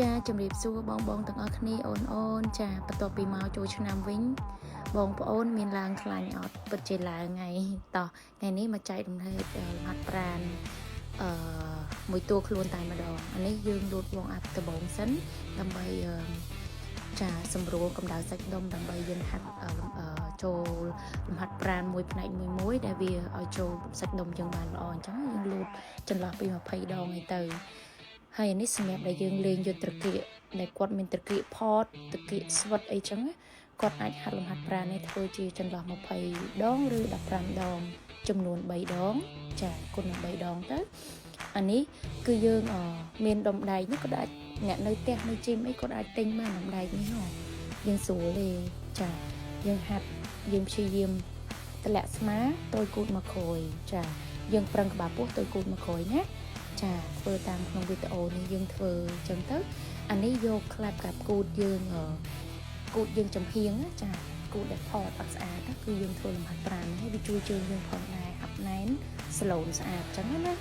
ចាជំរាបសួរបងទាំងអស់គ្នាអូនចាបន្ទាប់ពីមកចូលឆ្នាំវិញបងប្អូនមានឡើងខ្លាញ់អត់ពិតជាឡើងថ្ងៃតោះថ្ងៃនេះមកចែករំលែកហាត់ប្រាណមួយតួខ្លួនតែម្ដងអានេះយើងលូតវងអាប់ដបងសិនដើម្បីចាសម្រួលកម្ដៅសាច់ដុំដើម្បីយើងហាត់ចូលលំហាត់ប្រាណមួយផ្នែកមួយដែលវាឲ្យចូលសាច់ដុំយើងបានល្អអញ្ចឹងយើងលូតចន្លោះពី20ដងឯទៅហើយនេះសម្រាប់ដែលយើងលេងយុទ្ធត្រគាកដែលគាត់មានត្រគាកផតត្រគាកស្វិតអីចឹងគាត់អាចហាត់លំហាត់ប្រាណនេះធ្វើជាចន្លោះ20ដងឬ15ដងចំនួន3ដងចាគុណនឹង3ដងទៅអានេះគឺយើងមានដុំដែកនេះក៏អាចអ្នកនៅផ្ទះនៅជីមអីក៏អាចទិញបានដុំដែកនេះហ៎យើងស្រួលទេចាយើងហាត់យើងព្យាយាមតម្លាក់ស្មាតូចគូតមកក្រោយចាយើងប្រឹងក្បាលពោះតូចគូតមកក្រោយណាចាធ្វើតាមក្នុងវីដេអូនេះយើងធ្វើអញ្ចឹងទៅអានេះយកក្លាប់កាប់គូតយើងចំហៀងចាគូតដែលផតអត់ស្អាតគឺយើងធ្វើលំហាត់ប្រាណហើយវាជួយជើងយើងផងដែរហាប់ណែនស្លូនស្អាតអញ្ចឹងណា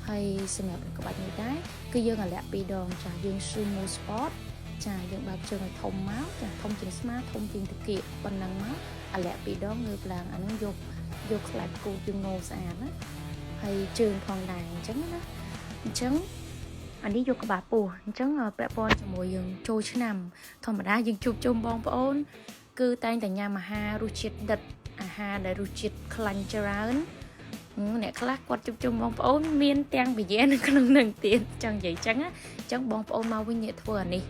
ហើយសម្រាប់ក្បាច់នេះដែរគឺយើងអាលាក់2ដងចាយើង sumo sport ចាយើងបើកជើងឲ្យធំមកចាធំជាងស្មាធំជាងត្រគាកប៉ុណ្ណឹងមកអាលាក់2ដងងើបឡើងអានឹងយកខ្លាច់គូតយើងងោស្អាតណាហើយជើងផងដែរអញ្ចឹងណាអញ្ចឹងអានេះយកក្បាលពោះអញ្ចឹងពាក់ព័ន្ធជាមួយយើងចូលឆ្នាំធម្មតាយើងជួបជុំបងប្អូនគឺតែងតែញ៉ាំអាហាររសជាតិដិតអាហារដែលរសជាតិខ្លាញ់ច្រើនអ្នកខ្លះគាត់ជួបជុំបងប្អូនមានទាំងវិញ្ញាណនៅក្នុងនឹងទៀតចឹងនិយាយចឹងអញ្ចឹងបងប្អូនមកវិញអ្នកធ្វើអានេះ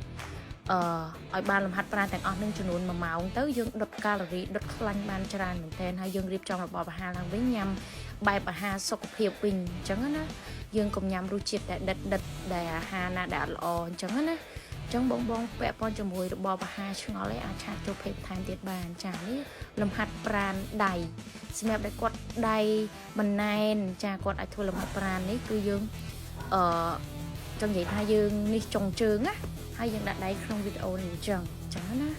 ឲ្យបានលំហាត់ប្រាណទាំងអស់នឹងចំនួន1ម៉ោងទៅយើងដុតកាឡូរីដុតខ្លាញ់បានច្រើនមែនទែនហើយយើងរៀបចំរបបអាហារឡើងវិញញ៉ាំបែបអាហារសុខភាពវិញអញ្ចឹងណាយើងកុំញ៉ាំរសជាតិដែលដិតដែលអាហារណាដែលអត់ល្អអញ្ចឹងណាអញ្ចឹងបងពាក់ព័ន្ធជាមួយរបបអាហារឆ្ងល់ឯអាចឆាតចូលពេកបន្ថែមទៀតបានចានេះលំហាត់ប្រាណដៃសម្រាប់ដែលគាត់ដៃបណ្ណែនចាគាត់អាចធ្វើលំហាត់ប្រាណនេះគឺយើងចង់និយាយថាយើងនេះចុងជើងណាហើយយើងដាក់ដៃក្នុងវីដេអូនេះអញ្ចឹងណា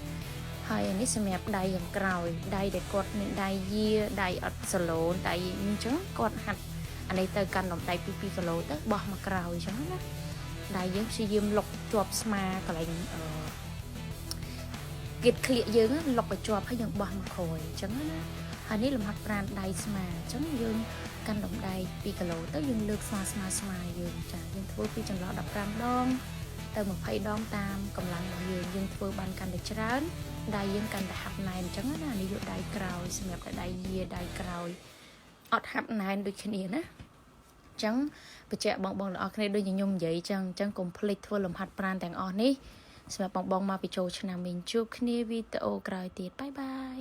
ហើយនេះសម្រាប់ដៃយ៉ាងក្រោយដៃដែលគាត់មានដៃយាដៃអត់សឡូនដៃអញ្ចឹងគាត់ហាត់អានេះទៅកាន់ដុំដៃ2គីឡូទៅបោះមកក្រោយអញ្ចឹងណាដៃយើងព្យាយាមលុកជាប់ស្មាកន្លែងគៀតក្លៀកយើងលុកឲ្យជាប់ហើយយើងបោះមកក្រោយអញ្ចឹងណាហើយនេះលំហាត់ប្រាណដៃស្មាអញ្ចឹងយើងកាន់ដុំដៃ2គីឡូទៅយើងលើកស្មាយើងចាយើងធ្វើពីចន្លោះ15ដងទៅ20ដងតាមកម្លាំងរបស់យើងធ្វើបានកាន់តែច្រើនដៃយើងកាន់តែហាប់ណែនអញ្ចឹងណានេះយកដៃក្រោយសម្រាប់ដៃយាដៃក្រោយអត់ហាប់ណែនដូចគ្នាណាអញ្ចឹងបញ្ជាក់បងទាំងអស់គ្នាដូចខ្ញុំនិយាយអញ្ចឹងកុំភ្លេចធ្វើលំហាត់ប្រាណទាំងអស់នេះសម្រាប់បងមកពីចូលឆ្នាំវិញជួបគ្នាវីដេអូក្រោយទៀតបាយបាយ